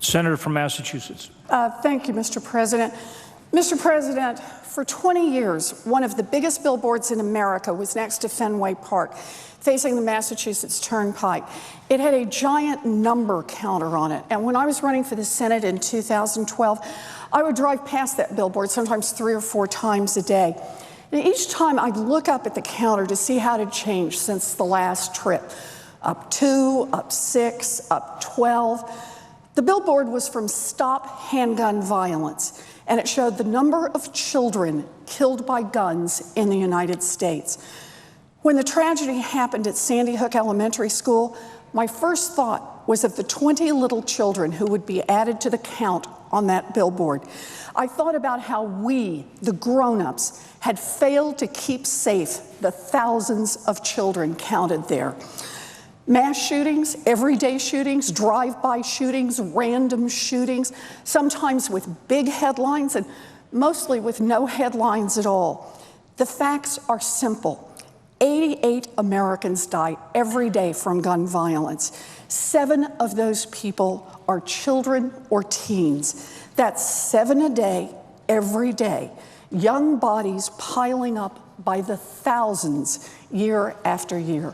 Senator from Massachusetts. Thank you, Mr. President. Mr. President, for 20 years, one of the biggest billboards in America was next to Fenway Park, facing the Massachusetts Turnpike. It had a giant number counter on it. And when I was running for the Senate in 2012, I would drive past that billboard sometimes 3 or 4 times a day. And each time I'd look up at the counter to see how it had changed since the last trip. Up 2, up 6, up 12. The billboard was from Stop Handgun Violence, and it showed the number of children killed by guns in the United States. When the tragedy happened at Sandy Hook Elementary School, my first thought was of the 20 little children who would be added to the count on that billboard. I thought about how we, the grown-ups, had failed to keep safe the thousands of children counted there. Mass shootings, everyday shootings, drive-by shootings, random shootings, sometimes with big headlines and mostly with no headlines at all. The facts are simple. 88 Americans die every day from gun violence. 7 of those people are children or teens. That's 7 a day, every day. Young bodies piling up by the thousands year after year.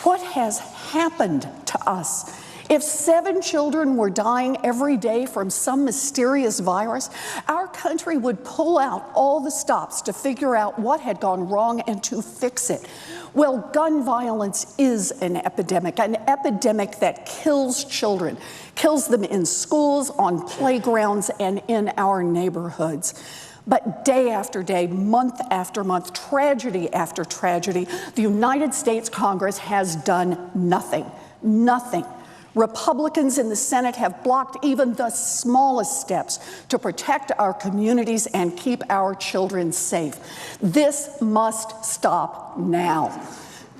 What has happened to us? If 7 children were dying every day from some mysterious virus, our country would pull out all the stops to figure out what had gone wrong and to fix it. Well, gun violence is an epidemic that kills children, kills them in schools, on playgrounds, and in our neighborhoods. But day after day, month after month, tragedy after tragedy, the United States Congress has done nothing. Nothing. Republicans in the Senate have blocked even the smallest steps to protect our communities and keep our children safe. This must stop now.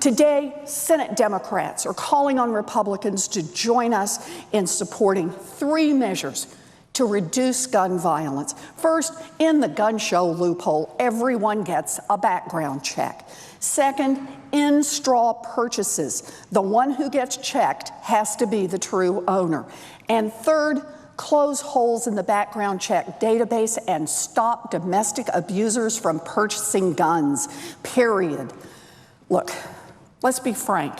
Today, Senate Democrats are calling on Republicans to join us in supporting 3 measures to reduce gun violence. First, in the gun show loophole, everyone gets a background check. Second, in straw purchases, the one who gets checked has to be the true owner. And third, close holes in the background check database and stop domestic abusers from purchasing guns, period. Look, let's be frank.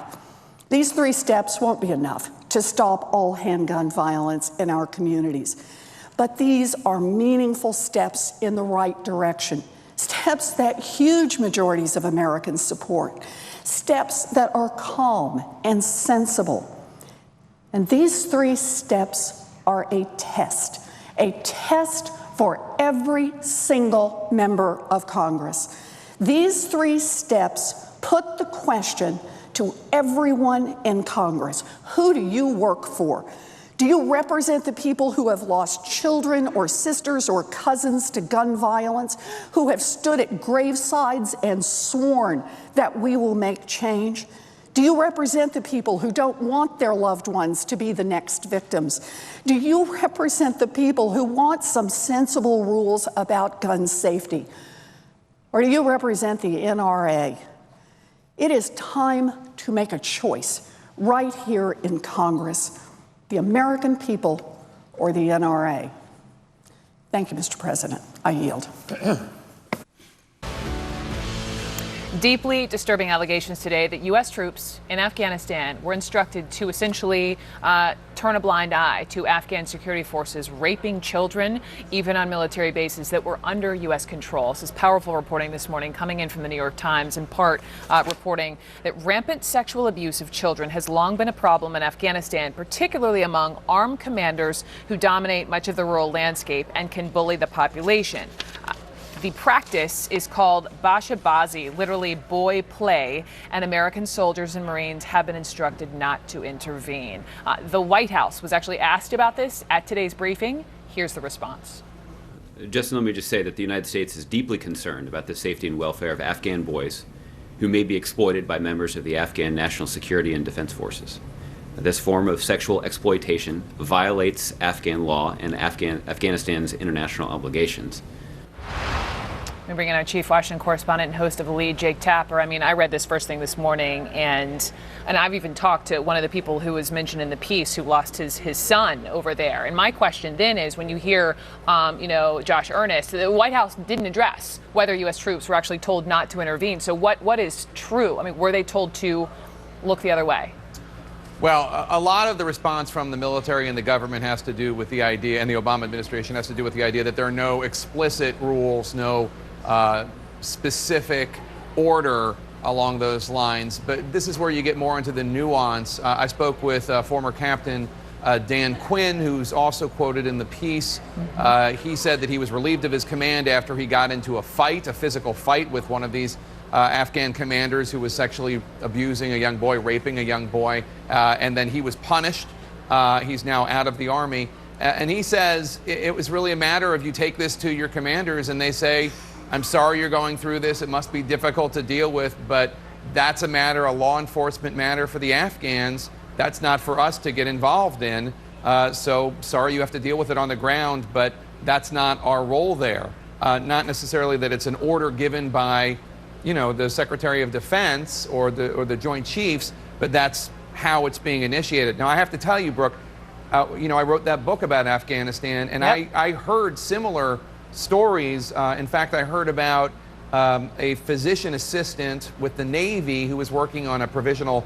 These 3 steps won't be enough to stop all handgun violence in our communities. But these are meaningful steps in the right direction, steps that huge majorities of Americans support, steps that are calm and sensible. And these 3 steps are a test for every single member of Congress. These 3 steps put the question to everyone in Congress: who do you work for? Do you represent the people who have lost children or sisters or cousins to gun violence, who have stood at gravesides and sworn that we will make change? Do you represent the people who don't want their loved ones to be the next victims? Do you represent the people who want some sensible rules about gun safety? Or do you represent the NRA? It is time to make a choice right here in Congress. The American people or the NRA? Thank you, Mr. President. I yield. Deeply disturbing allegations today that U.S. troops in Afghanistan were instructed to essentially turn a blind eye to Afghan security forces raping children, even on military bases that were under U.S. control. This is powerful reporting this morning coming in from the New York Times, in part reporting that rampant sexual abuse of children has long been a problem in Afghanistan, particularly among armed commanders who dominate much of the rural landscape and can bully the population. The practice is called bashabazi, literally boy play, and American soldiers and Marines have been instructed not to intervene. The White House was actually asked about this at today's briefing. Here's the response. Justin, let me just say that the United States is deeply concerned about the safety and welfare of Afghan boys who may be exploited by members of the Afghan National Security and Defense Forces. This form of sexual exploitation violates Afghan law and Afghanistan's international obligations. We bring in our chief Washington correspondent and host of The Lead, Jake Tapper. I mean, I read this first thing this morning, and I've even talked to one of the people who was mentioned in the piece who lost his son over there. And my question then is, when you hear, Josh Earnest, the White House didn't address whether U.S. troops were actually told not to intervene. So what is true? I mean, were they told to look the other way? Well, a lot of the response from the military and the government has to do with the idea, and the Obama administration has to do with the idea that there are no explicit rules, no specific order along those lines. But this is where you get more into the nuance. I spoke with former Captain Dan Quinn, who's also quoted in the piece. He said that he was relieved of his command after he got into a physical fight with one of these Afghan commanders who was sexually abusing a young boy, raping a young boy, and then he was punished. He's now out of the Army. And he says it was really a matter of you take this to your commanders and they say, I'm sorry you're going through this. It must be difficult to deal with, but that's a law enforcement matter for the Afghans. That's not for us to get involved in. So sorry you have to deal with it on the ground, but that's not our role there. Not necessarily that it's an order given by, the Secretary of Defense or the Joint Chiefs, but that's how it's being initiated. Now, I have to tell you, Brooke, I wrote that book about Afghanistan, and yep. I heard similar stories. In fact, I heard about a physician assistant with the Navy who was working on a provincial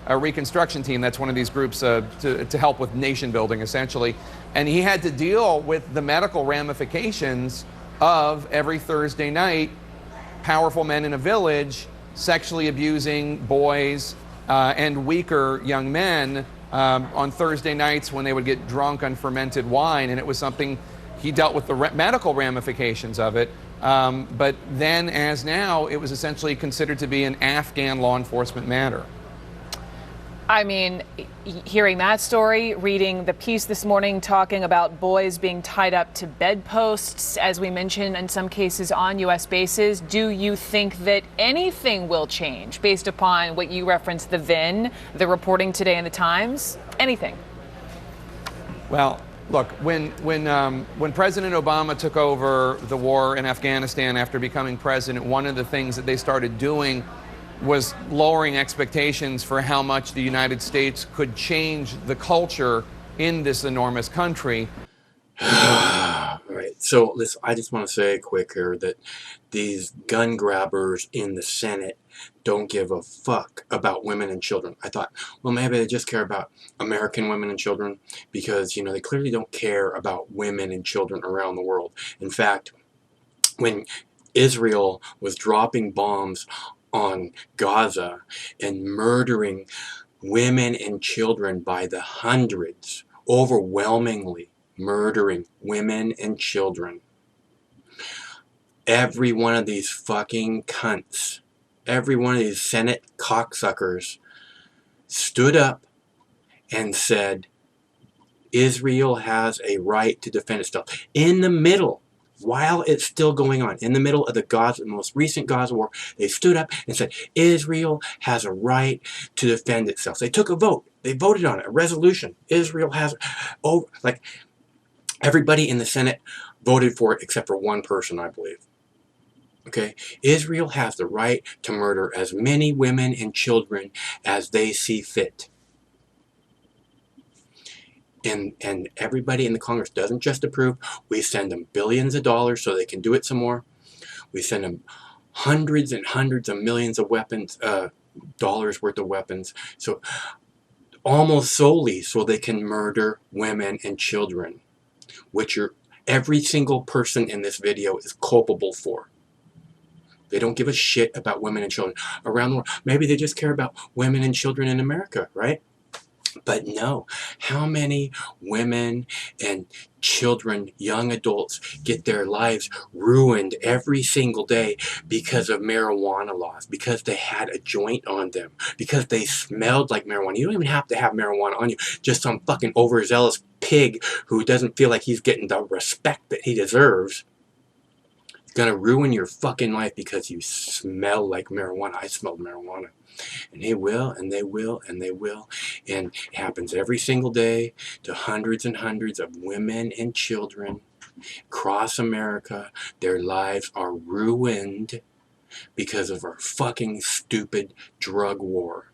reconstruction team. That's one of these groups to help with nation building, essentially. And he had to deal with the medical ramifications of every Thursday night, powerful men in a village sexually abusing boys and weaker young men on Thursday nights when they would get drunk on fermented wine. And it was something he dealt with the medical ramifications of it. But then, as now, it was essentially considered to be an Afghan law enforcement matter. I mean, hearing that story, reading the piece this morning talking about boys being tied up to bedposts, as we mentioned in some cases on U.S. bases, do you think that anything will change based upon what you referenced, the VIN, the reporting today in the Times? Anything? Well, look, when President Obama took over the war in Afghanistan after becoming president, one of the things that they started doing was lowering expectations for how much the United States could change the culture in this enormous country. All right, so listen, I just want to say quick here that these gun grabbers in the Senate don't give a fuck about women and children. I thought, well, maybe they just care about American women and children because, they clearly don't care about women and children around the world. In fact, when Israel was dropping bombs on Gaza and murdering women and children by the hundreds, overwhelmingly murdering women and children, every one of these fucking cunts, every one of these Senate cocksuckers stood up and said, Israel has a right to defend itself. In the middle, while it's still going on, in the middle of the most recent Gaza war, they stood up and said, Israel has a right to defend itself. They took a vote. They voted on it, a resolution. Israel has, everybody in the Senate voted for it except for one person, I believe. Okay? Israel has the right to murder as many women and children as they see fit. And everybody in the Congress doesn't just approve. We send them billions of dollars so they can do it some more. We send them hundreds and hundreds of millions of weapons, dollars worth of weapons. So almost solely so they can murder women and children, which every single person in this video is culpable for. They don't give a shit about women and children around the world. Maybe they just care about women and children in America, right? But no, how many women and children, young adults, get their lives ruined every single day because of marijuana laws, because they had a joint on them, because they smelled like marijuana. You don't even have to have marijuana on you. Just some fucking overzealous pig who doesn't feel like he's getting the respect that he deserves is gonna ruin your fucking life because you smell like marijuana. I smelled marijuana. And they will, and they will, and they will. And it happens every single day to hundreds and hundreds of women and children. Across America, their lives are ruined because of our fucking stupid drug war.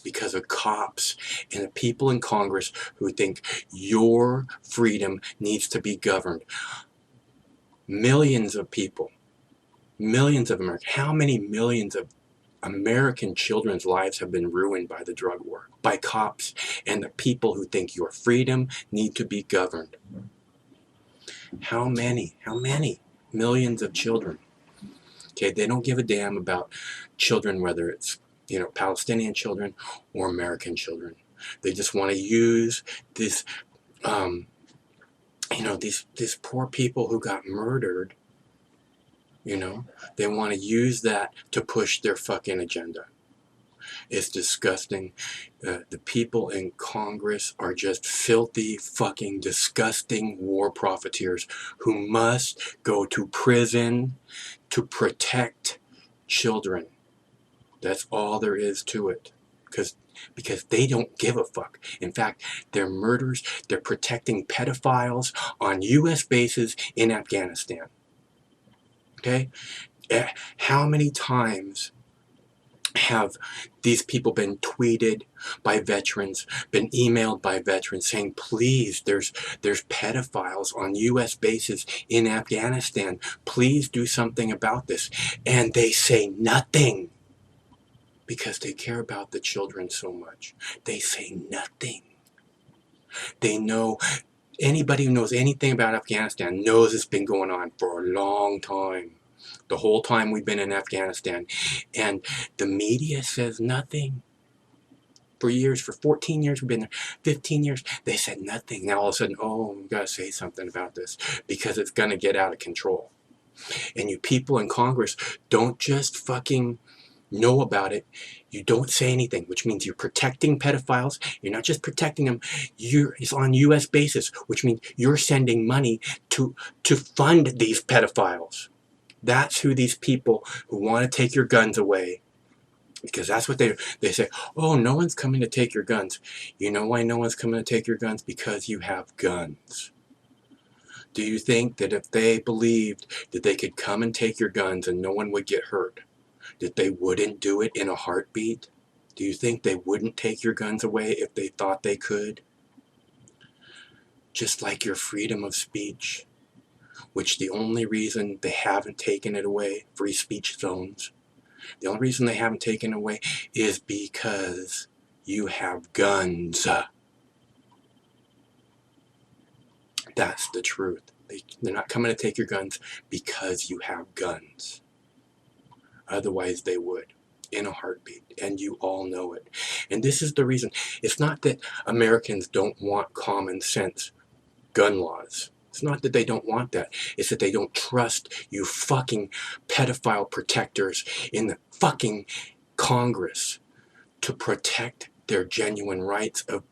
Because of cops and the people in Congress who think your freedom needs to be governed. Millions of people, millions of Americans, how many millions of American children's lives have been ruined by the drug war, by cops and the people who think your freedom need to be governed? How many millions of children? Okay, they don't give a damn about children, whether it's, Palestinian children or American children. They just want to use this, these poor people who got murdered. They want to use that to push their fucking agenda. It's disgusting. The people in Congress are just filthy, fucking disgusting war profiteers who must go to prison to protect children. That's all there is to it. Because they don't give a fuck. In fact, they're murderers. They're protecting pedophiles on U.S. bases in Afghanistan. Okay? How many times have these people been tweeted by veterans, been emailed by veterans saying, please, there's pedophiles on U.S. bases in Afghanistan. Please do something about this. And they say nothing because they care about the children so much. They say nothing. They know, anybody who knows anything about Afghanistan knows it's been going on for a long time. The whole time we've been in Afghanistan. And the media says nothing. For years, for 14 years we've been there, 15 years, they said nothing. Now all of a sudden, oh, we've got to say something about this because it's going to get out of control. And you people in Congress don't just fucking know about it. You don't say anything, which means you're protecting pedophiles. You're not just protecting them. It's on U.S. basis, which means you're sending money to fund these pedophiles. That's who these people who want to take your guns away, because that's what they say, oh, no one's coming to take your guns. You know why no one's coming to take your guns? Because you have guns. Do you think that if they believed that they could come and take your guns and no one would get hurt, that they wouldn't do it in a heartbeat? Do you think they wouldn't take your guns away if they thought they could? Just like your freedom of speech, which the only reason they haven't taken it away, free speech zones, the only reason they haven't taken it away is because you have guns. That's the truth. They're not coming to take your guns because you have guns. Otherwise they would, in a heartbeat, and you all know it. And this is the reason. It's not that Americans don't want common sense gun laws. It's not that they don't want that. It's that they don't trust you fucking pedophile protectors in the fucking Congress to protect their genuine rights of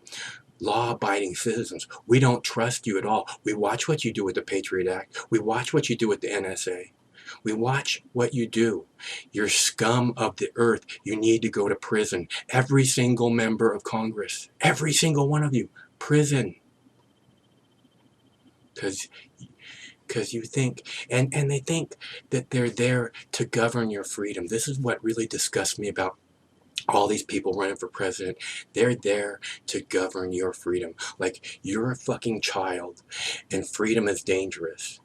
law-abiding citizens. We don't trust you at all. We watch what you do with the Patriot Act. We watch what you do with the NSA. We watch what you do. You're scum of the earth. You need to go to prison. Every single member of Congress. Every single one of you. Prison. Because you think, and they think that they're there to govern your freedom. This is what really disgusts me about all these people running for president. They're there to govern your freedom. Like you're a fucking child and freedom is dangerous.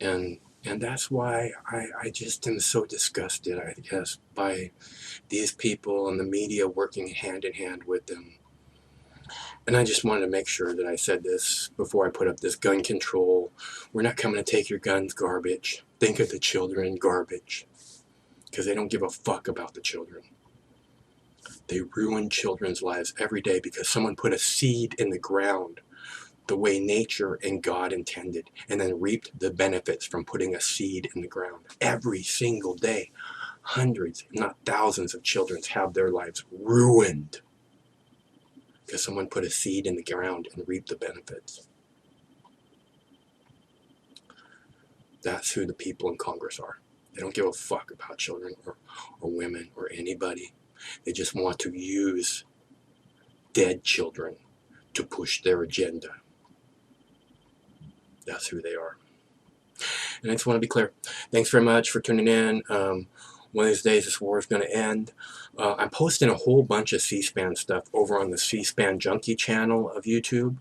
And that's why I just am so disgusted, I guess, by these people and the media working hand in hand with them. And I just wanted to make sure that I said this before I put up this gun control. We're not coming to take your guns garbage. Think of the children garbage. Because they don't give a fuck about the children. They ruin children's lives every day because someone put a seed in the ground the way nature and God intended, and then reaped the benefits from putting a seed in the ground. Every single day, hundreds, if not thousands of children have their lives ruined because someone put a seed in the ground and reaped the benefits. That's who the people in Congress are. They don't give a fuck about children or women or anybody. They just want to use dead children to push their agenda. That's who they are. And I just want to be clear. Thanks very much for tuning in. One of these days, this war is going to end. I'm posting a whole bunch of C-SPAN stuff over on the C-SPAN Junkie channel of YouTube.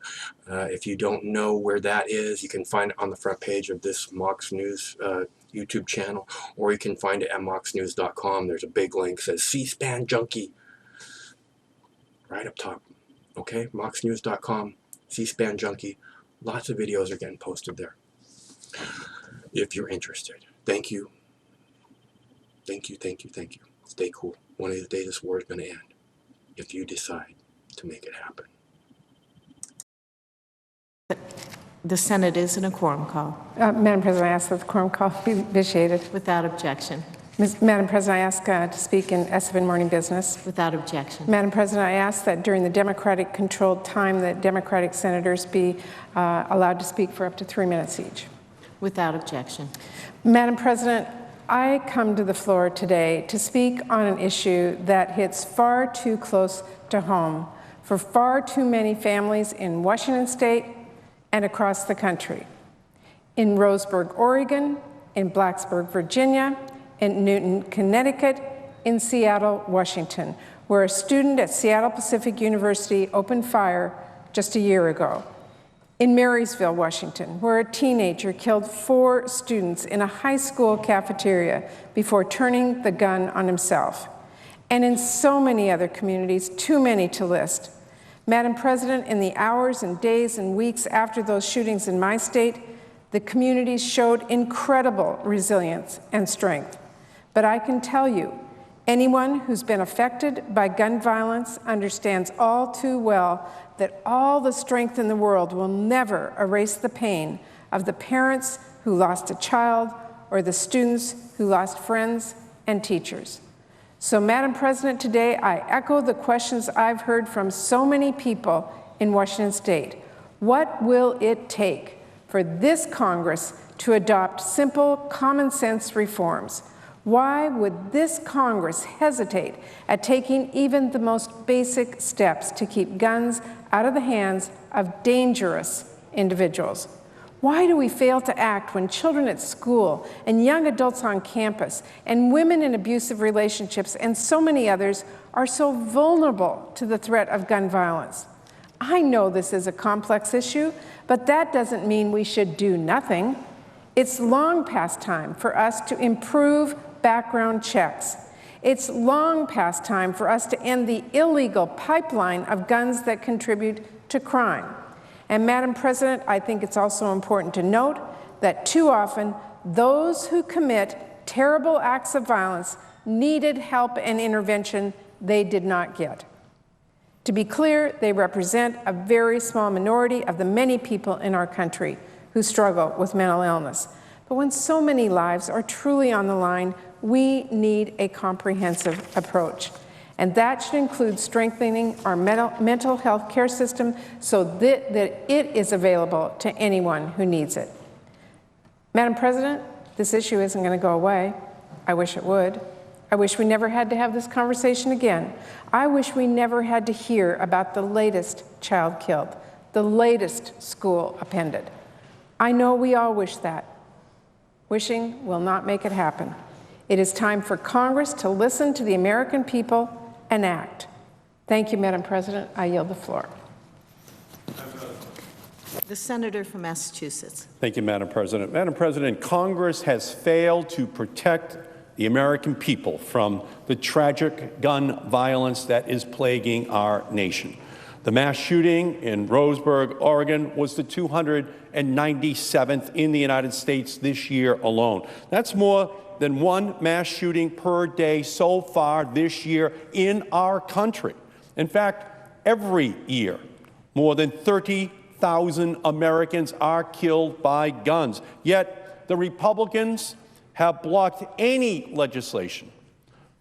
If you don't know where that is, you can find it on the front page of this Mox News YouTube channel, or you can find it at moxnews.com. There's a big link that says C-SPAN Junkie right up top. Okay, moxnews.com, C-SPAN Junkie. Lots of videos are getting posted there if you're interested. Thank you. Thank you, thank you, thank you. Stay cool. One of these days this war is going to end if you decide to make it happen. The Senate is in a quorum call. Madam President, I ask that the quorum call be vitiated. Without objection. Madam President, I ask to speak in SF morning business. Without objection. Madam President, I ask that during the Democratic-controlled time that Democratic senators be allowed to speak for up to 3 minutes each. Without objection. Madam President, I come to the floor today to speak on an issue that hits far too close to home for far too many families in Washington State and across the country. In Roseburg, Oregon, in Blacksburg, Virginia, in Newton, Connecticut, in Seattle, Washington, where a student at Seattle Pacific University opened fire just a year ago. In Marysville, Washington, where a teenager killed 4 students in a high school cafeteria before turning the gun on himself. And in so many other communities, too many to list. Madam President, in the hours and days and weeks after those shootings in my state, the communities showed incredible resilience and strength. But I can tell you, anyone who's been affected by gun violence understands all too well that all the strength in the world will never erase the pain of the parents who lost a child or the students who lost friends and teachers. So, Madam President, today I echo the questions I've heard from so many people in Washington State. What will it take for this Congress to adopt simple, common-sense reforms? Why would this Congress hesitate at taking even the most basic steps to keep guns out of the hands of dangerous individuals? Why do we fail to act when children at school and young adults on campus and women in abusive relationships and so many others are so vulnerable to the threat of gun violence? I know this is a complex issue, but that doesn't mean we should do nothing. It's long past time for us to improve background checks. It's long past time for us to end the illegal pipeline of guns that contribute to crime. And Madam President, I think it's also important to note that too often those who commit terrible acts of violence needed help and intervention they did not get. To be clear, they represent a very small minority of the many people in our country who struggle with mental illness. But when so many lives are truly on the line, we need a comprehensive approach. And that should include strengthening our mental health care system so that it is available to anyone who needs it. Madam President, this issue isn't going to go away. I wish it would. I wish we never had to have this conversation again. I wish we never had to hear about the latest child killed, the latest school appended. I know we all wish that. Wishing will not make it happen. It is time for Congress to listen to the American people and act. Thank you, Madam President. I yield the floor. The senator from Massachusetts. Thank you, Madam President. Madam President, Congress has failed to protect the American people from the tragic gun violence that is plaguing our nation. The mass shooting in Roseburg, Oregon, was the 297th in the United States this year alone. That's more than one mass shooting per day so far this year in our country. In fact, every year, more than 30,000 Americans are killed by guns. Yet the Republicans have blocked any legislation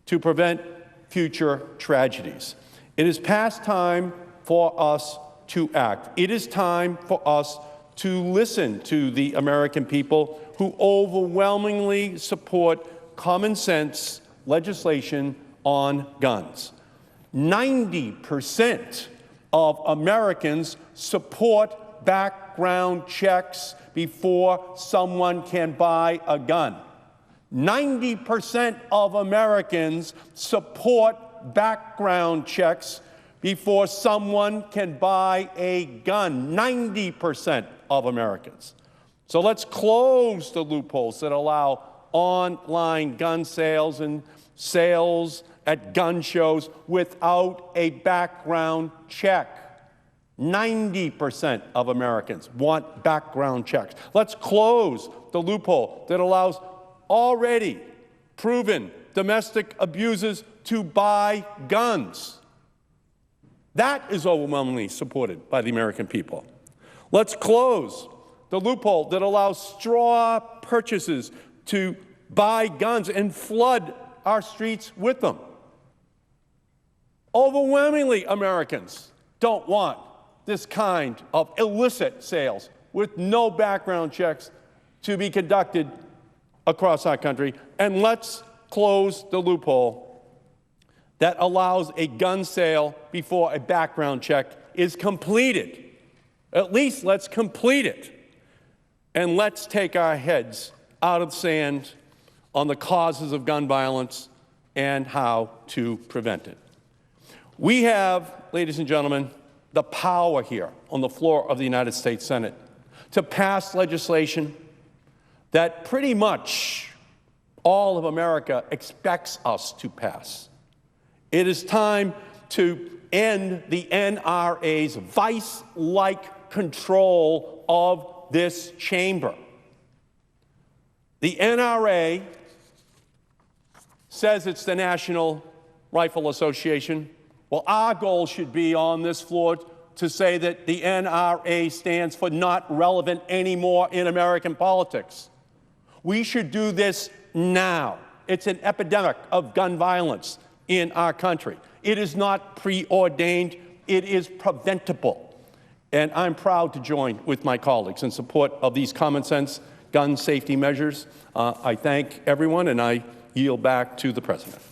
to prevent future tragedies. It is past time for us to act. It is time for us to listen to the American people who overwhelmingly support common sense legislation on guns. 90% of Americans support background checks before someone can buy a gun. 90% of Americans support background checks before someone can buy a gun. 90% of Americans. So let's close the loopholes that allow online gun sales and sales at gun shows without a background check. 90% of Americans want background checks. Let's close the loophole that allows already proven domestic abusers to buy guns. That is overwhelmingly supported by the American people. Let's close the loophole that allows straw purchases to buy guns and flood our streets with them. Overwhelmingly, Americans don't want this kind of illicit sales with no background checks to be conducted across our country. And let's close the loophole that allows a gun sale before a background check is completed. At least let's complete it. And let's take our heads out of the sand on the causes of gun violence and how to prevent it. We have, ladies and gentlemen, the power here on the floor of the United States Senate to pass legislation that pretty much all of America expects us to pass. It is time to end the NRA's vice-like control of this chamber. The NRA says it's the National Rifle Association. Well, our goal should be on this floor to say that the NRA stands for not relevant anymore in American politics. We should do this now. It's an epidemic of gun violence in our country. It is not preordained. It is preventable. And I'm proud to join with my colleagues in support of these common sense gun safety measures. I thank everyone, and I yield back to the President.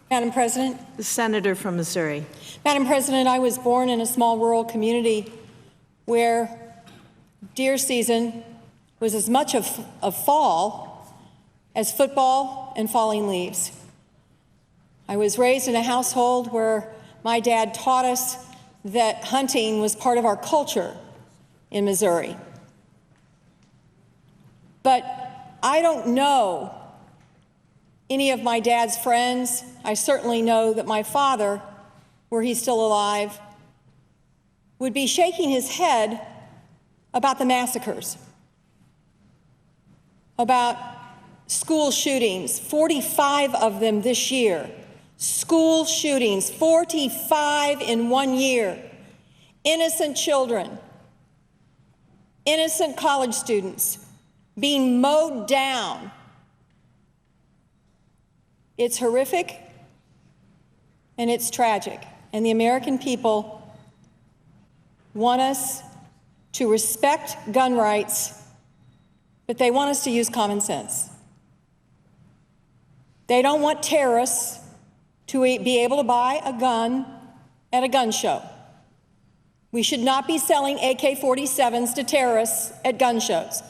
Madam President. The senator from Missouri. Madam President, I was born in a small rural community where deer season was as much of fall as football and falling leaves. I was raised in a household where my dad taught us that hunting was part of our culture in Missouri. But I don't know any of my dad's friends. I certainly know that my father, were he still alive, would be shaking his head about the massacres, about school shootings, 45 of them this year. School shootings, 45 in 1 year. Innocent children, innocent college students being mowed down. It's horrific and it's tragic. And the American people want us to respect gun rights, but they want us to use common sense. They don't want terrorists to be able to buy a gun at a gun show. We should not be selling AK-47s to terrorists at gun shows.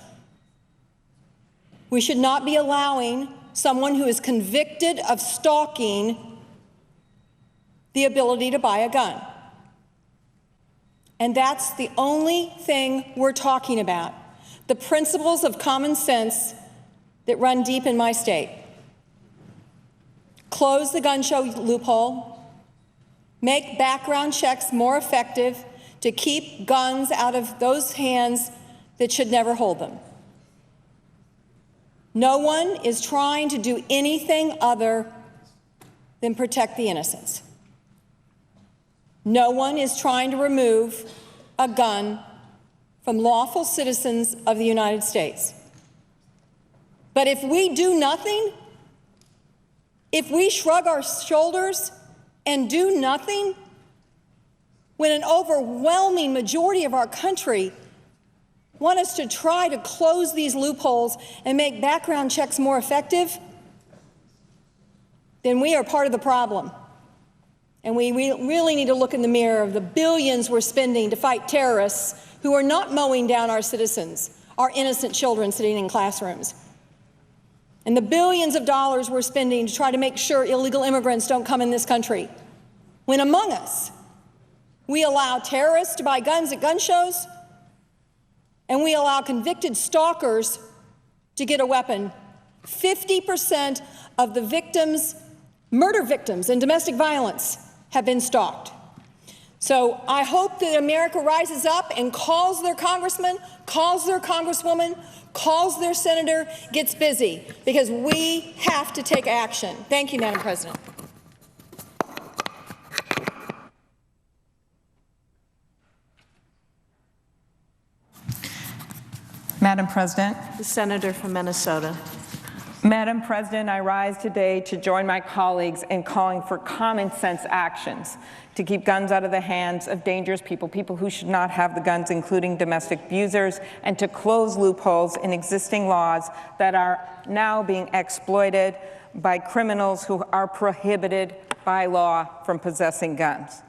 We should not be allowing someone who is convicted of stalking the ability to buy a gun. And that's the only thing we're talking about. The principles of common sense that run deep in my state. Close the gun show loophole, make background checks more effective to keep guns out of those hands that should never hold them. No one is trying to do anything other than protect the innocents. No one is trying to remove a gun from lawful citizens of the United States. But if we do nothing, if we shrug our shoulders and do nothing, when an overwhelming majority of our country want us to try to close these loopholes and make background checks more effective, then we are part of the problem. And we really need to look in the mirror of the billions we're spending to fight terrorists who are not mowing down our citizens, our innocent children sitting in classrooms. And the billions of dollars we're spending to try to make sure illegal immigrants don't come in this country. When among us, we allow terrorists to buy guns at gun shows, and we allow convicted stalkers to get a weapon. 50% of the victims, murder victims in domestic violence, have been stalked. So I hope that America rises up and calls their congressman, calls their congresswoman, calls their senator, gets busy, because we have to take action. Thank you, Madam President. Madam President. The senator from Minnesota. Madam President, I rise today to join my colleagues in calling for common sense actions to keep guns out of the hands of dangerous people, people who should not have the guns, including domestic abusers, and to close loopholes in existing laws that are now being exploited by criminals who are prohibited by law from possessing guns.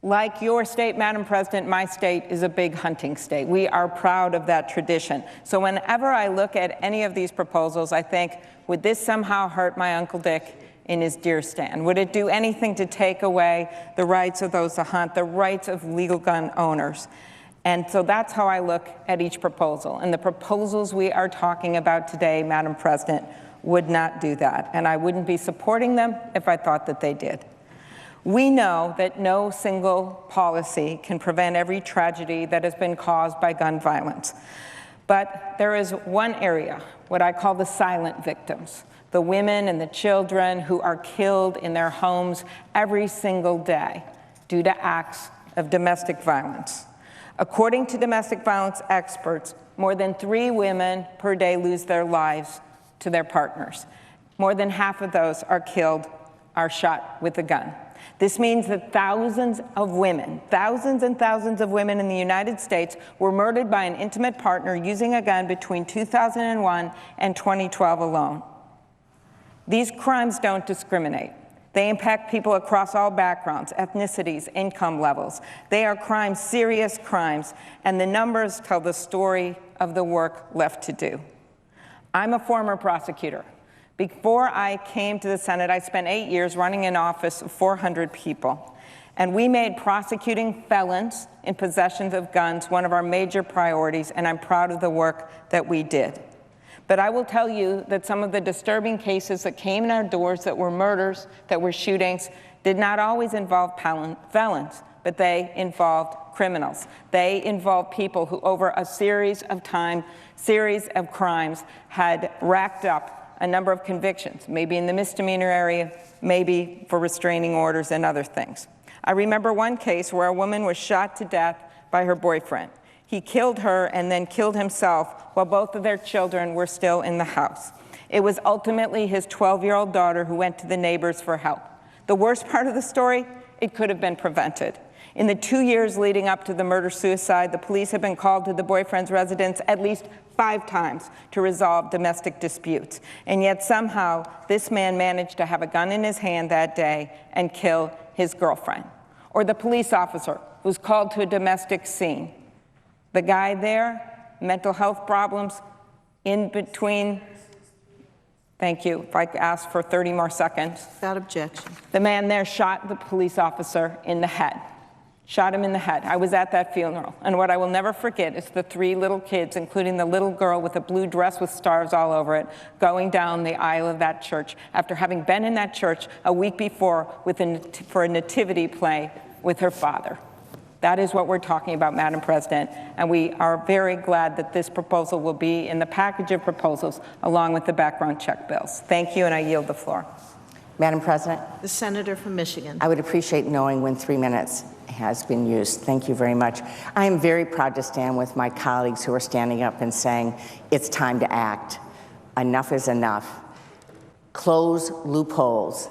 Like your state, Madam President, my state is a big hunting state. We are proud of that tradition. So whenever I look at any of these proposals, I think, would this somehow hurt my Uncle Dick in his deer stand? Would it do anything to take away the rights of those to hunt, the rights of legal gun owners? And so that's how I look at each proposal. And the proposals we are talking about today, Madam President, would not do that. And I wouldn't be supporting them if I thought that they did. We know that no single policy can prevent every tragedy that has been caused by gun violence. But there is one area, what I call the silent victims, the women and the children who are killed in their homes every single day due to acts of domestic violence. According to domestic violence experts, more than 3 women per day lose their lives to their partners. More than half of those are killed, are shot with a gun. This means that thousands of women, thousands and thousands of women in the United States were murdered by an intimate partner using a gun between 2001 and 2012 alone. These crimes don't discriminate. They impact people across all backgrounds, ethnicities, income levels. They are crimes, serious crimes, and the numbers tell the story of the work left to do. I'm a former prosecutor. Before I came to the Senate, I spent 8 years running an office of 400 people. And we made prosecuting felons in possession of guns one of our major priorities, and I'm proud of the work that we did. But I will tell you that some of the disturbing cases that came in our doors that were murders, that were shootings, did not always involve felons, but they involved criminals. They involved people who over a series of crimes had racked up a number of convictions, maybe in the misdemeanor area, maybe for restraining orders and other things. I remember one case where a woman was shot to death by her boyfriend. He killed her and then killed himself while both of their children were still in the house. It was ultimately his 12-year-old daughter who went to the neighbors for help. The worst part of the story, it could have been prevented. In the 2 years leading up to the murder-suicide, the police have been called to the boyfriend's residence at least 5 times to resolve domestic disputes. And yet somehow this man managed to have a gun in his hand that day and kill his girlfriend. Or the police officer who's called to a domestic scene. The guy there, mental health problems, in between. Thank you. If I could ask for 30 more seconds. Without objection. The man there shot the police officer in the head. Shot him in the head. I was at that funeral. And what I will never forget is the 3 little kids, including the little girl with a blue dress with stars all over it, going down the aisle of that church after having been in that church a week before for a nativity play with her father. That is what we're talking about, Madam President, and we are very glad that this proposal will be in the package of proposals along with the background check bills. Thank you, and I yield the floor. Madam President. The senator from Michigan. I would appreciate knowing when 3 minutes has been used. Thank you very much. I am very proud to stand with my colleagues who are standing up and saying it's time to act. Enough is enough. Close loopholes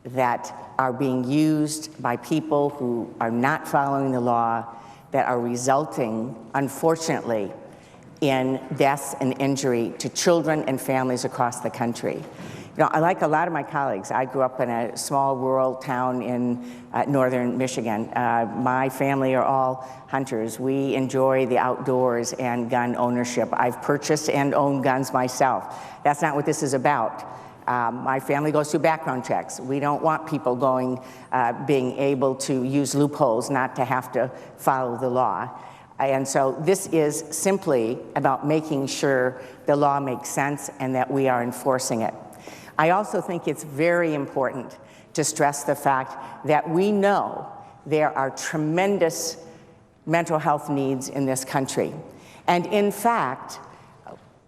that are being used by people who are not following the law, that are resulting, unfortunately, in deaths and injury to children and families across the country. You know, like a lot of my colleagues, I grew up in a small rural town in northern Michigan. My family are all hunters. We enjoy the outdoors and gun ownership. I've purchased and owned guns myself. That's not what this is about. My family goes through background checks. We don't want people being able to use loopholes not to have to follow the law. And so this is simply about making sure the law makes sense and that we are enforcing it. I also think it's very important to stress the fact that we know there are tremendous mental health needs in this country. And in fact,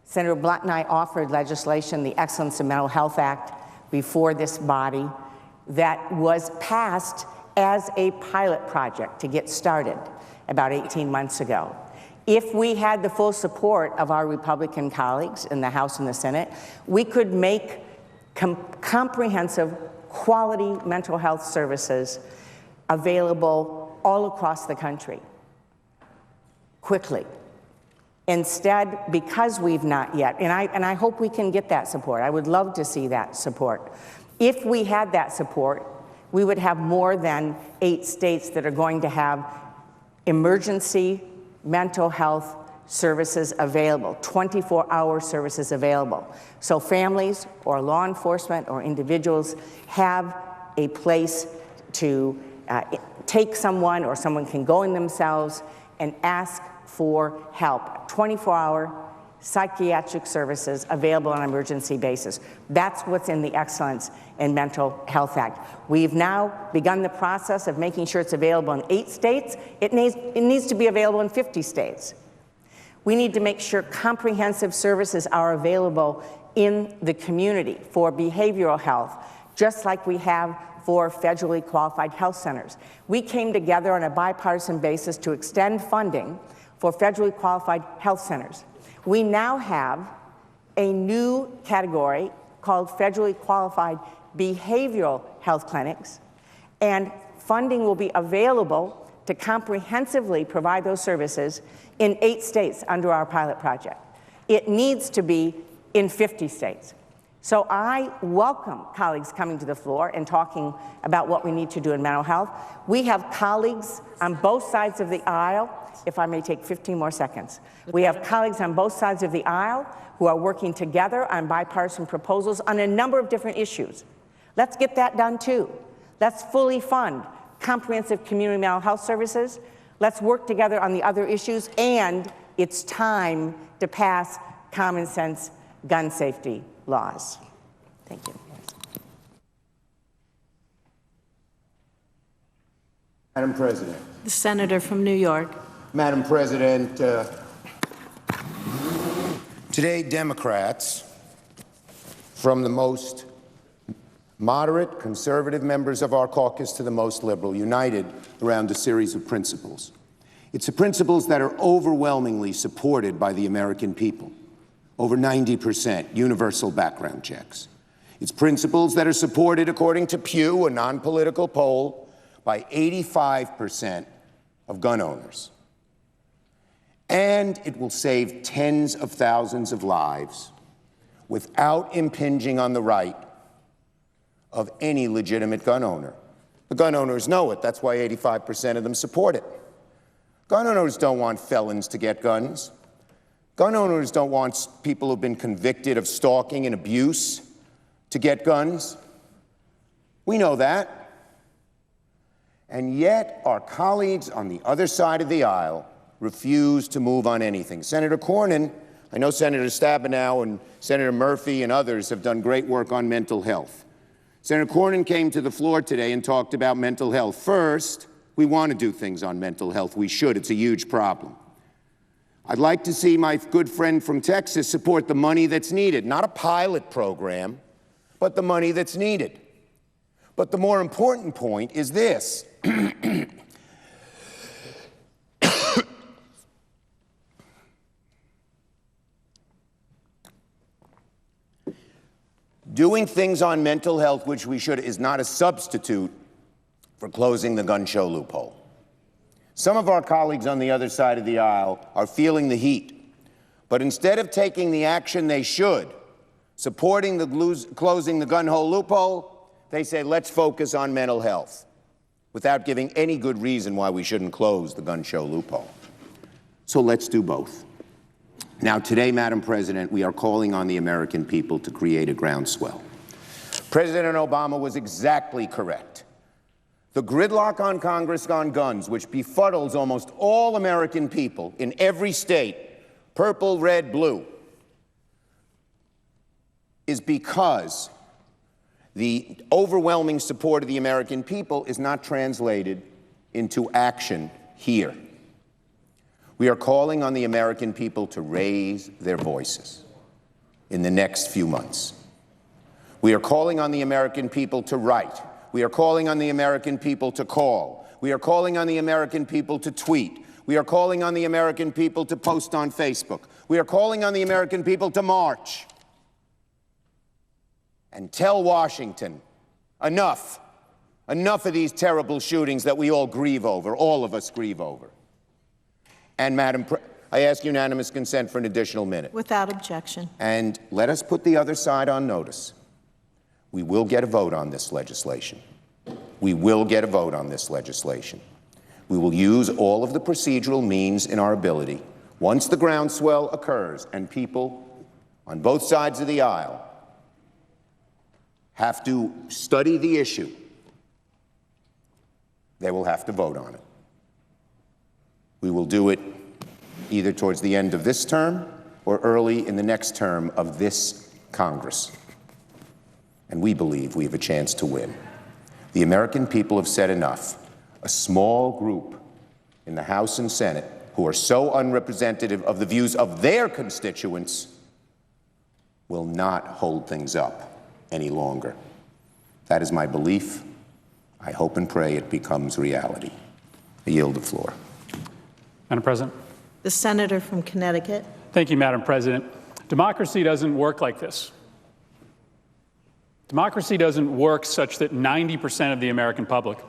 Senator Blunt and I offered legislation, the Excellence in Mental Health Act, before this body that was passed as a pilot project to get started about 18 months ago. If we had the full support of our Republican colleagues in the House and the Senate, we could make comprehensive, quality mental health services available all across the country quickly. Instead, because we've not yet, and I hope we can get that support. I would love to see that support. If we had that support, we would have more than 8 states that are going to have emergency mental health services available, 24-hour services available. So families or law enforcement or individuals have a place to take someone, or someone can go in themselves and ask for help. 24-hour psychiatric services available on an emergency basis. That's what's in the Excellence in Mental Health Act. We've now begun the process of making sure it's available in 8 states. It needs to be available in 50 states. We need to make sure comprehensive services are available in the community for behavioral health, just like we have for federally qualified health centers. We came together on a bipartisan basis to extend funding for federally qualified health centers. We now have a new category called federally qualified behavioral health clinics, and funding will be available to comprehensively provide those services in 8 states under our pilot project. It needs to be in 50 states. So I welcome colleagues coming to the floor and talking about what we need to do in mental health. We have colleagues on both sides of the aisle, if I may take 15 more seconds. We have colleagues on both sides of the aisle who are working together on bipartisan proposals on a number of different issues. Let's get that done too. Let's fully fund comprehensive community mental health services. Let's work together on the other issues, and it's time to pass common sense gun safety laws. Thank you. Madam President. The senator from New York. Madam President, today Democrats, from the most moderate conservative members of our caucus to the most liberal, united around a series of principles. It's the principles that are overwhelmingly supported by the American people. Over 90% universal background checks. It's principles that are supported, according to Pew, a non-political poll, by 85% of gun owners. And it will save tens of thousands of lives without impinging on the right of any legitimate gun owner. The gun owners know it. That's why 85% of them support it. Gun owners don't want felons to get guns. Gun owners don't want people who've been convicted of stalking and abuse to get guns. We know that. And yet our colleagues on the other side of the aisle refuse to move on anything. Senator Cornyn, I know Senator Stabenow and Senator Murphy and others have done great work on mental health. Senator Cornyn came to the floor today and talked about mental health. First, we want to do things on mental health. We should. It's a huge problem. I'd like to see my good friend from Texas support the money that's needed. Not a pilot program, but the money that's needed. But the more important point is this. Doing things on mental health, which we should, is not a substitute for closing the gun show loophole. Some of our colleagues on the other side of the aisle are feeling the heat, but instead of taking the action they should, supporting closing the gun hole loophole, they say, let's focus on mental health, without giving any good reason why we shouldn't close the gun show loophole. So let's do both. Now, today, Madam President, we are calling on the American people to create a groundswell. President Obama was exactly correct. The gridlock on Congress on guns, which befuddles almost all American people in every state, purple, red, blue, is because the overwhelming support of the American people is not translated into action here. We are calling on the American people to raise their voices in the next few months. We are calling on the American people to write. We are calling on the American people to call. We are calling on the American people to tweet. We are calling on the American people to post on Facebook. We are calling on the American people to march and tell Washington, enough. Enough of these terrible shootings that we all grieve over, all of us grieve over. And, I ask unanimous consent for an additional minute. Without objection. And let us put the other side on notice. We will get a vote on this legislation. We will get a vote on this legislation. We will use all of the procedural means in our ability. Once the groundswell occurs and people on both sides of the aisle have to study the issue, they will have to vote on it. We will do it either towards the end of this term or early in the next term of this Congress. And we believe we have a chance to win. The American people have said enough. A small group in the House and Senate who are so unrepresentative of the views of their constituents will not hold things up any longer. That is my belief. I hope and pray it becomes reality. I yield the floor. Madam President. The senator from Connecticut. Thank you, Madam President. Democracy doesn't work like this. Democracy doesn't work such that 90% of the American public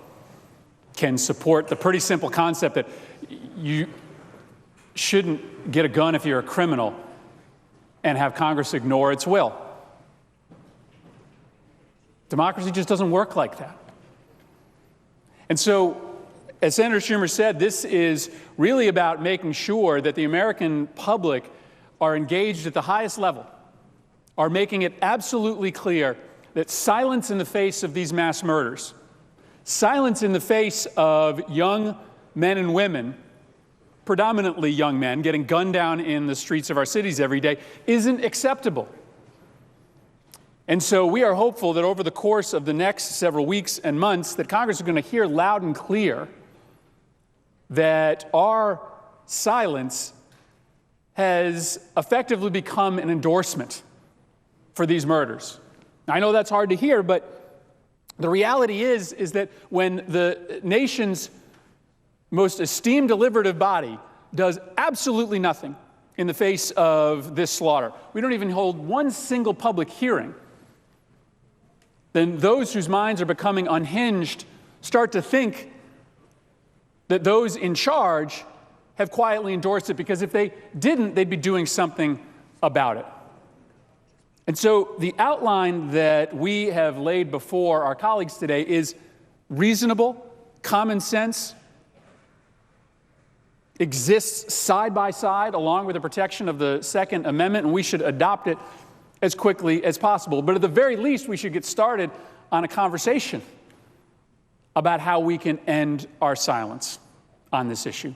can support the pretty simple concept that you shouldn't get a gun if you're a criminal and have Congress ignore its will. Democracy just doesn't work like that. And so, as Senator Schumer said, this is really about making sure that the American public are engaged at the highest level, are making it absolutely clear that silence in the face of these mass murders, silence in the face of young men and women, predominantly young men, getting gunned down in the streets of our cities every day, isn't acceptable. And so we are hopeful that over the course of the next several weeks and months that Congress is going to hear loud and clear that our silence has effectively become an endorsement for these murders. I know that's hard to hear, but the reality is that when the nation's most esteemed deliberative body does absolutely nothing in the face of this slaughter, we don't even hold one single public hearing, then those whose minds are becoming unhinged start to think that those in charge have quietly endorsed it, because if they didn't, they'd be doing something about it. And so the outline that we have laid before our colleagues today is reasonable, common sense, exists side by side along with the protection of the Second Amendment, and we should adopt it as quickly as possible. But at the very least, we should get started on a conversation about how we can end our silence on this issue.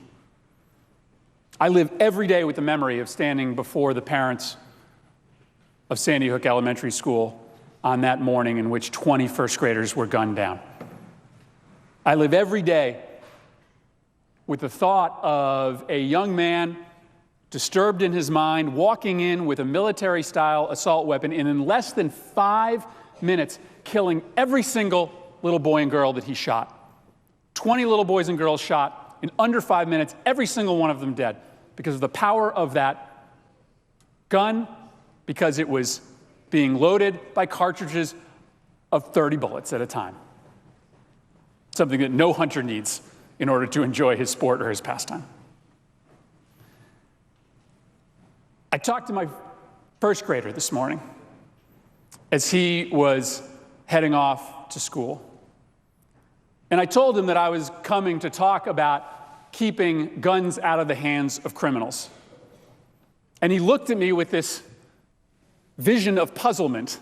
I live every day with the memory of standing before the parents of Sandy Hook Elementary School on that morning in which 20 first graders were gunned down. I live every day with the thought of a young man disturbed in his mind, walking in with a military-style assault weapon, and in less than 5 minutes, killing every single little boy and girl that he shot. 20 little boys and girls shot in under 5 minutes, every single one of them dead, because of the power of that gun, because it was being loaded by cartridges of 30 bullets at a time. Something that no hunter needs in order to enjoy his sport or his pastime. I talked to my first grader this morning, as he was heading off to school. And I told him that I was coming to talk about keeping guns out of the hands of criminals. And he looked at me with this vision of puzzlement.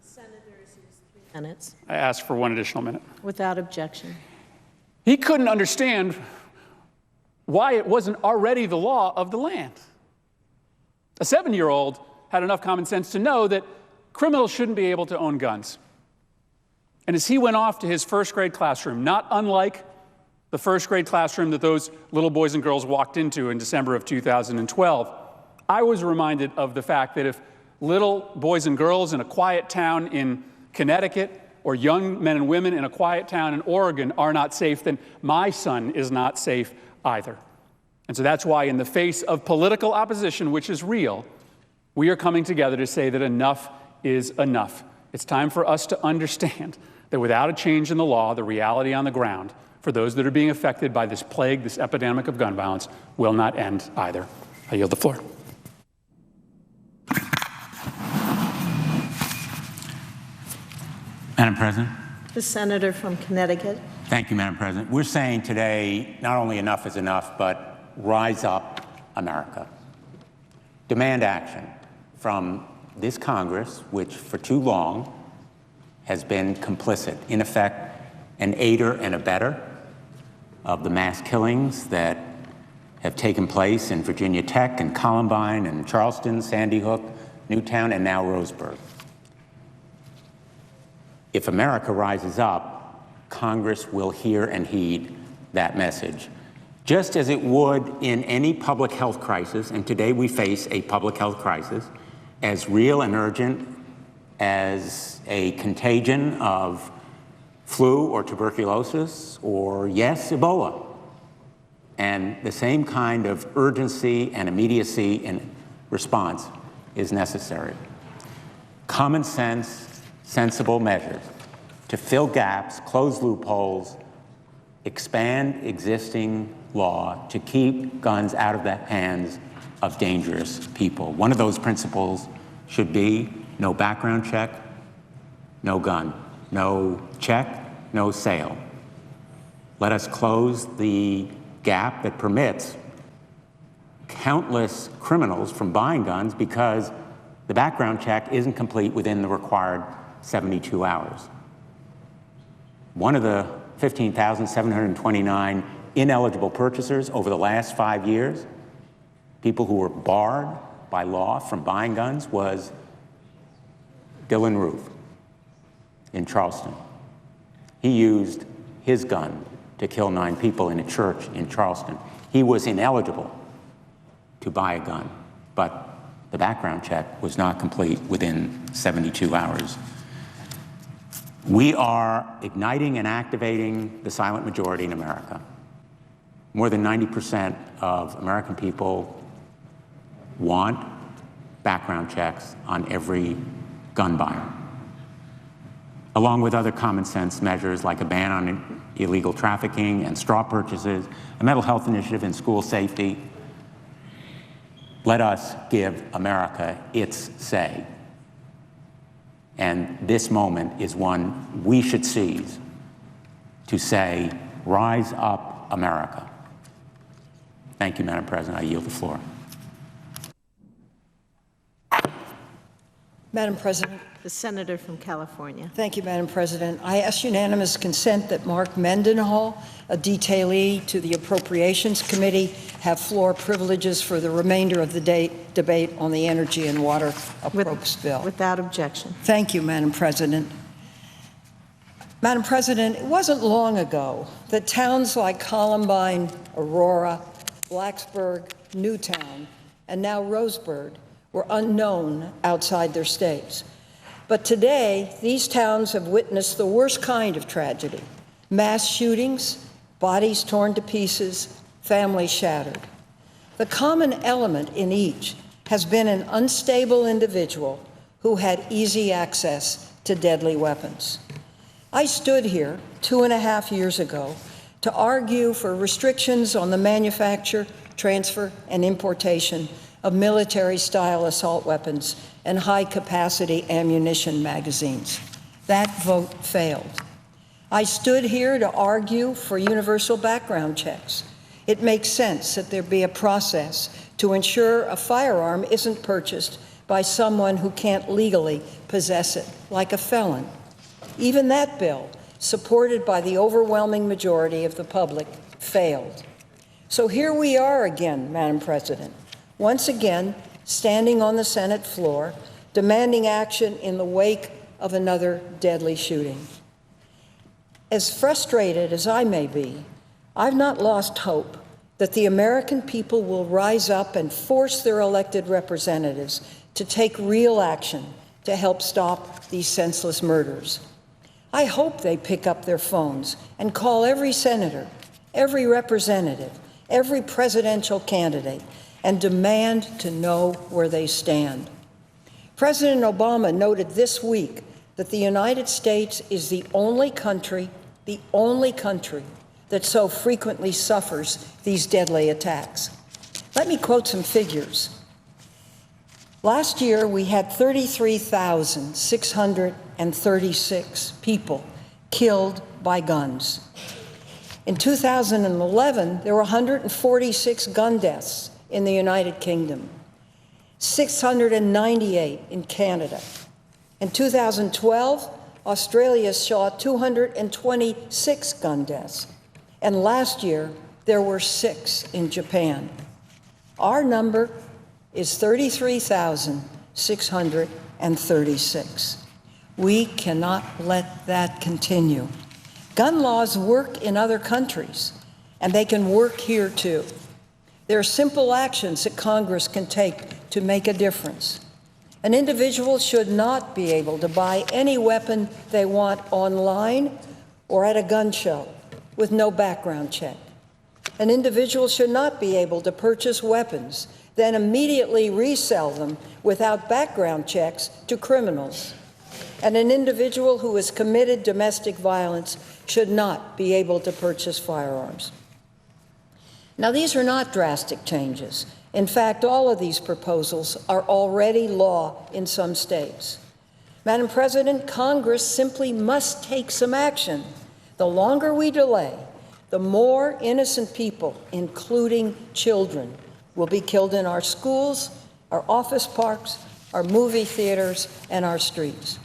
Senators use 3 minutes. I asked for 1 additional minute. Without objection. He couldn't understand why it wasn't already the law of the land. A 7-year-old had enough common sense to know that criminals shouldn't be able to own guns. And as he went off to his first grade classroom, not unlike the first grade classroom that those little boys and girls walked into in December of 2012, I was reminded of the fact that if little boys and girls in a quiet town in Connecticut or young men and women in a quiet town in Oregon are not safe, then my son is not safe either. And so that's why in the face of political opposition, which is real, we are coming together to say that enough is enough. It's time for us to understand that without a change in the law, the reality on the ground for those that are being affected by this plague, this epidemic of gun violence, will not end either. I yield the floor. Madam President. The senator from Connecticut. Thank you, Madam President. We're saying today not only enough is enough, but rise up, America. Demand action from this Congress, which for too long has been complicit, in effect, an aider and abettor of the mass killings that have taken place in Virginia Tech and Columbine and Charleston, Sandy Hook, Newtown, and now Roseburg. If America rises up, Congress will hear and heed that message, just as it would in any public health crisis, and today we face a public health crisis as real and urgent as a contagion of flu or tuberculosis or, yes, Ebola. And the same kind of urgency and immediacy in response is necessary. Common sense, sensible measures to fill gaps, close loopholes, expand existing law to keep guns out of the hands of dangerous people. One of those principles should be no background check, no gun, no check, no sale. Let us close the gap that permits countless criminals from buying guns because the background check isn't complete within the required 72 hours. One of the 15,729 ineligible purchasers over the last 5 years, people who were barred by law from buying guns, was Dylan Roof in Charleston. He used his gun to kill 9 people in a church in Charleston. He was ineligible to buy a gun, but the background check was not complete within 72 hours. We are igniting and activating the silent majority in America. More than 90% of American people want background checks on every gun buyer, along with other common sense measures like a ban on illegal trafficking and straw purchases, a mental health initiative and school safety. Let us give America its say. And this moment is one we should seize to say, rise up, America. Thank you, Madam President. I yield the floor. Madam President. The senator from California. Thank you, Madam President. I ask unanimous consent that Mark Mendenhall, a detailee to the Appropriations Committee, have floor privileges for the remainder of the debate on the Energy and Water Appropriations Bill. Without objection. Thank you, Madam President. Madam President, it wasn't long ago that towns like Columbine, Aurora, Blacksburg, Newtown, and now Roseburg were unknown outside their states. But today, these towns have witnessed the worst kind of tragedy: mass shootings, bodies torn to pieces, families shattered. The common element in each has been an unstable individual who had easy access to deadly weapons. I stood here 2.5 years ago to argue for restrictions on the manufacture, transfer, and importation of military-style assault weapons and high-capacity ammunition magazines. That vote failed. I stood here to argue for universal background checks. It makes sense that there be a process to ensure a firearm isn't purchased by someone who can't legally possess it, like a felon. Even that bill, supported by the overwhelming majority of the public, failed. So here we are again, Madam President, once again standing on the Senate floor, demanding action in the wake of another deadly shooting. As frustrated as I may be, I've not lost hope that the American people will rise up and force their elected representatives to take real action to help stop these senseless murders. I hope they pick up their phones and call every senator, every representative, every presidential candidate, and demand to know where they stand. President Obama noted this week that the United States is the only country that so frequently suffers these deadly attacks. Let me quote some figures. Last year, we had 33,636 people killed by guns. In 2011, there were 146 gun deaths in the United Kingdom, 698 in Canada. In 2012, Australia saw 226 gun deaths, and last year there were 6 in Japan. Our number is 33,636. We cannot let that continue. Gun laws work in other countries, and they can work here too. There are simple actions that Congress can take to make a difference. An individual should not be able to buy any weapon they want online or at a gun show with no background check. An individual should not be able to purchase weapons, then immediately resell them without background checks to criminals. And an individual who has committed domestic violence should not be able to purchase firearms. Now, these are not drastic changes. In fact, all of these proposals are already law in some states. Madam President, Congress simply must take some action. The longer we delay, the more innocent people, including children, will be killed in our schools, our office parks, our movie theaters, and our streets.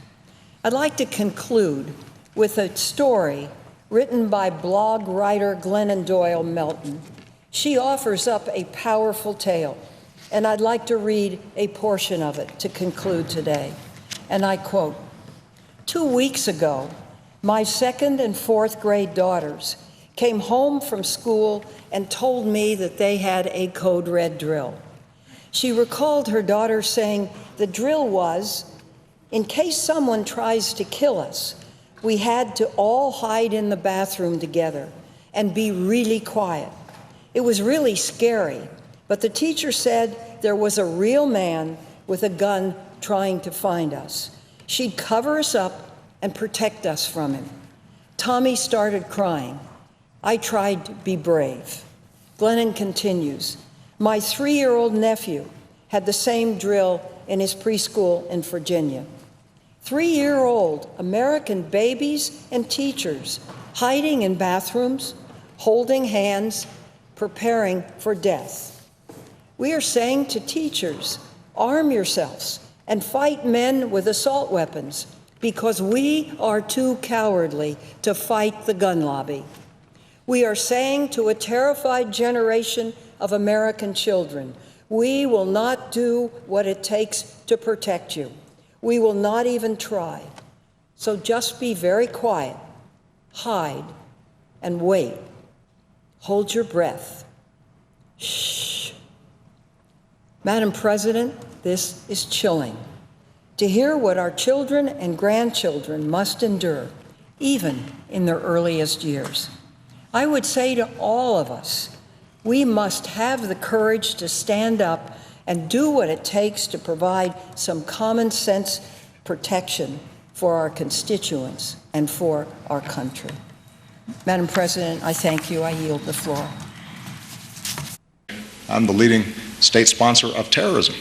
I'd like to conclude with a story written by blog writer Glennon Doyle Melton. She offers up a powerful tale, and I'd like to read a portion of it to conclude today. And I quote, "2 weeks ago, my 2nd and 4th grade daughters came home from school and told me that they had a code red drill. She recalled her daughter saying the drill was, in case someone tries to kill us, we had to all hide in the bathroom together and be really quiet. It was really scary, but the teacher said there was a real man with a gun trying to find us. She'd cover us up and protect us from him." Tommy started crying. I tried to be brave. Glennon continues, "My 3-year-old nephew had the same drill in his preschool in Virginia. 3-year-old American babies and teachers hiding in bathrooms, holding hands, preparing for death. We are saying to teachers, arm yourselves and fight men with assault weapons because we are too cowardly to fight the gun lobby. We are saying to a terrified generation of American children, we will not do what it takes to protect you. We will not even try. So just be very quiet, hide, and wait. Hold your breath. Shh." Madam President, this is chilling. To hear what our children and grandchildren must endure, even in their earliest years. I would say to all of us, we must have the courage to stand up and do what it takes to provide some common sense protection for our constituents and for our country. Madam President, I thank you. I yield the floor. I'm the leading state sponsor of terrorism